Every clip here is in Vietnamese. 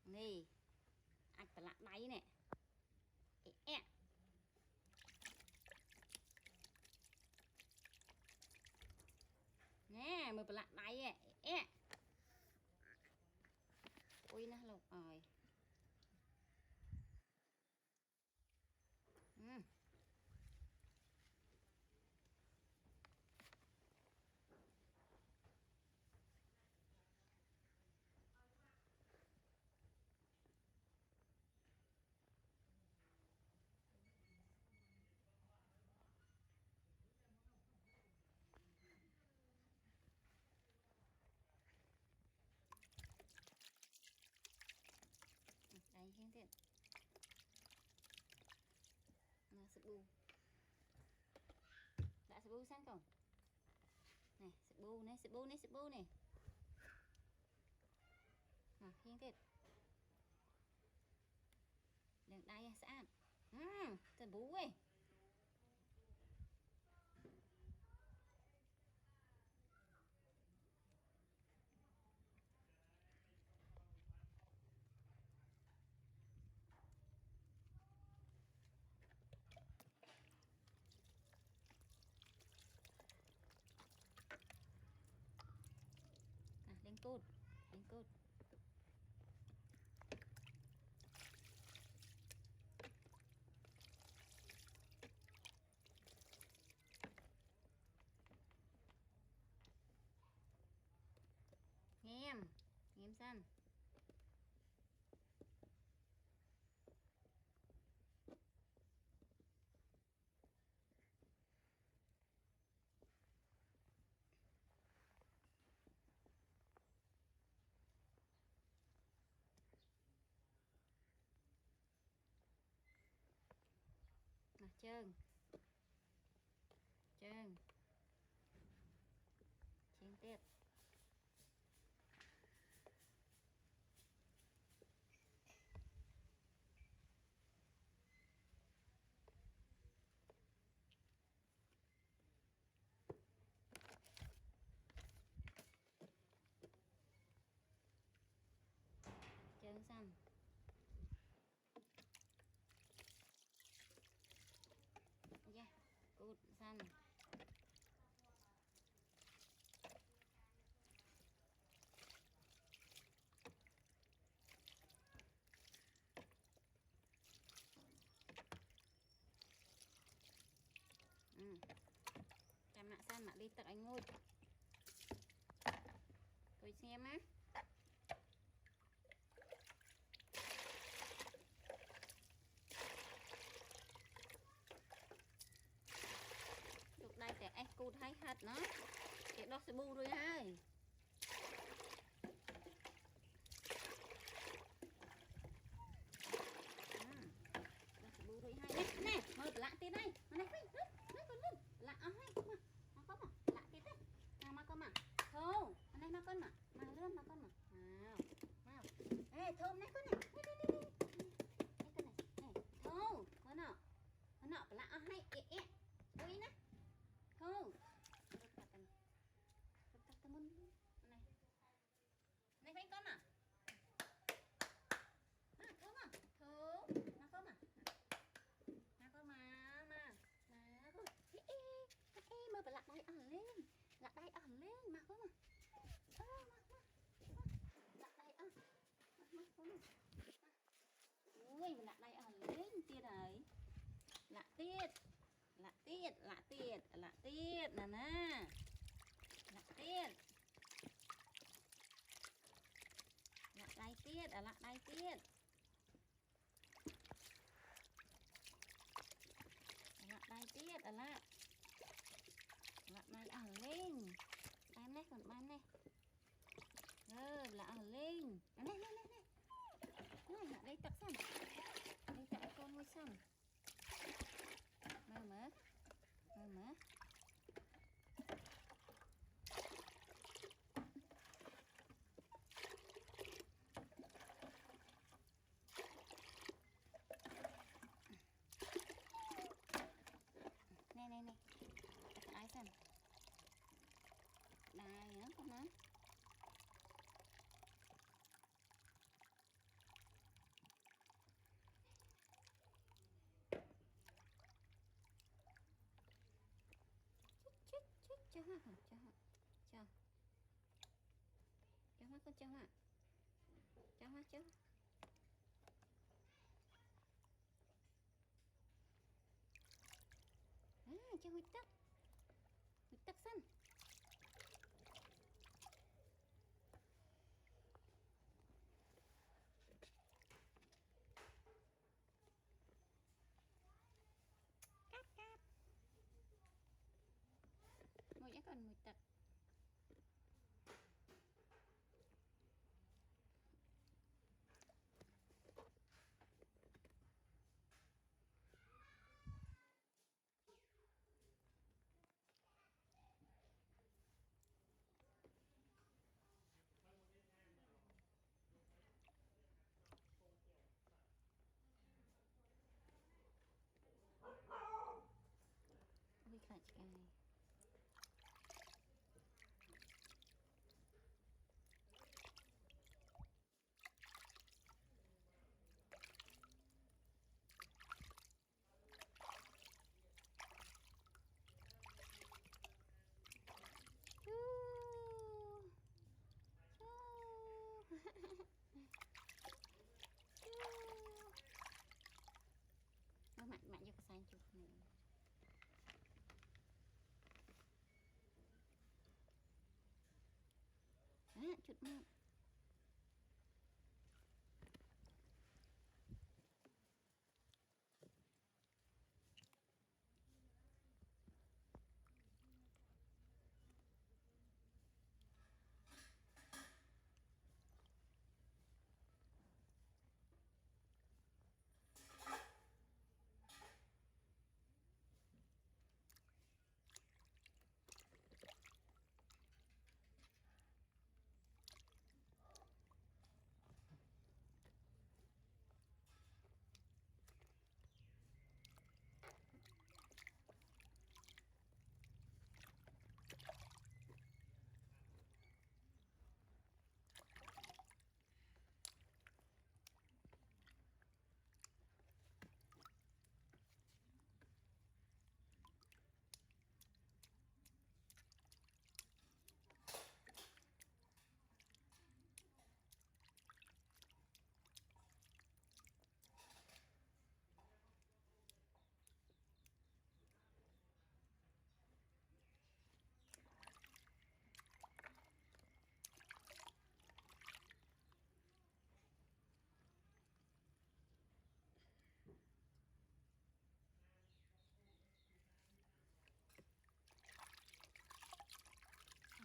Nè anh phải lạ đáy nè. Nè mày phải lạ đáy nè. Ui nó lục rồi. Đây hiên thiện. Nó sụp bu. Đã sụp bu sang không? Này, sụp bu này, sụp bu này, sụp bu này. Nào, hiên thiện. Đừng đây sẵn. Thật bú ấy. Lên cột, lên cột. Nghem, nghem xanh. Nào trơn. Trơn. Chiên tiết. Trơn xanh. Yeah, cút xanh. Chăm nạ xanh nạ đi tặng anh ngồi. Tôi xem á. Lúc đây thì anh cút hay hạt nó. Cái đó sẽ bu rồi hai. Đó sẽ bu rồi hai. Nè, nè, mời lạ tí đây. Mà này, nó con lên. Lạ hay. Mà có mà, lạ tí đấy. Nào mà con mà. Thô, mà này nó con mà. Mà lươn nó con mà. Nào, nào. Ê, thơm này con này. Đây, đây, đây. Đây con này. Này, thô, con nào. Con nào lạ hay. Ui nè. Thô. Này. Này phải con à? Thơm à? Thơm. Nào con à? Nào con mà. Nào con. Mơ phải lặt đây lên. Lặt đây lên mà con à. Lặt đây ui mình lặt đây lên tiết này. Lạ tiết nè nè. Lạ tiết. Lạ đáy tiết, lạ đáy tiết. Lạ đáy tiết, lạ đáy lên. Em này còn ban này. Lạ lên. Này. Này, lạ đây tắc xanh. Đây tắc con ngôi xanh. Mở. Này. cho hoa con cho hoa con cho hoa cho cho huyết tắc xanh cáp một nhá con một tật ui khả chị này mạnh mạnh cho cái xanh chụp này chút mạnh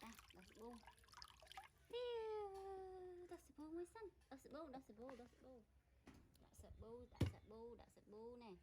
ta đọc bông đọc bông mới xanh đọc bông đã sợ bông này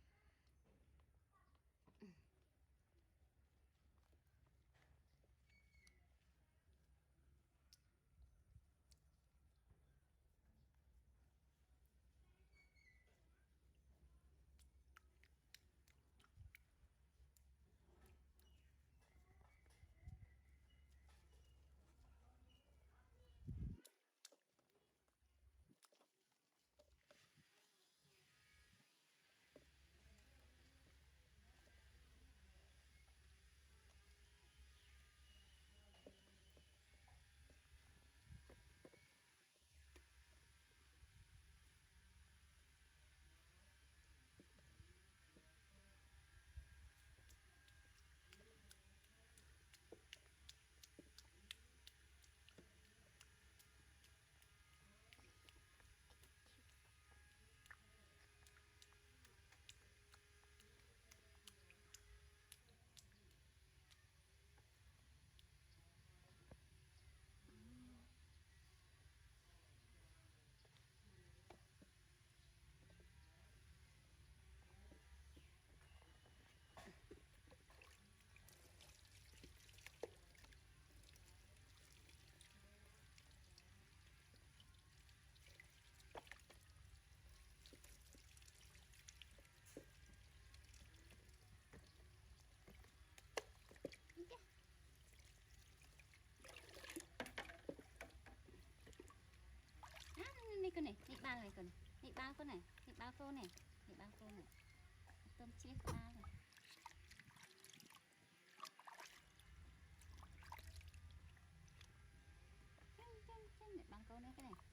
này con này ba này con này ba con này ba con này tôm chiếc ba rồi câu nữa cái này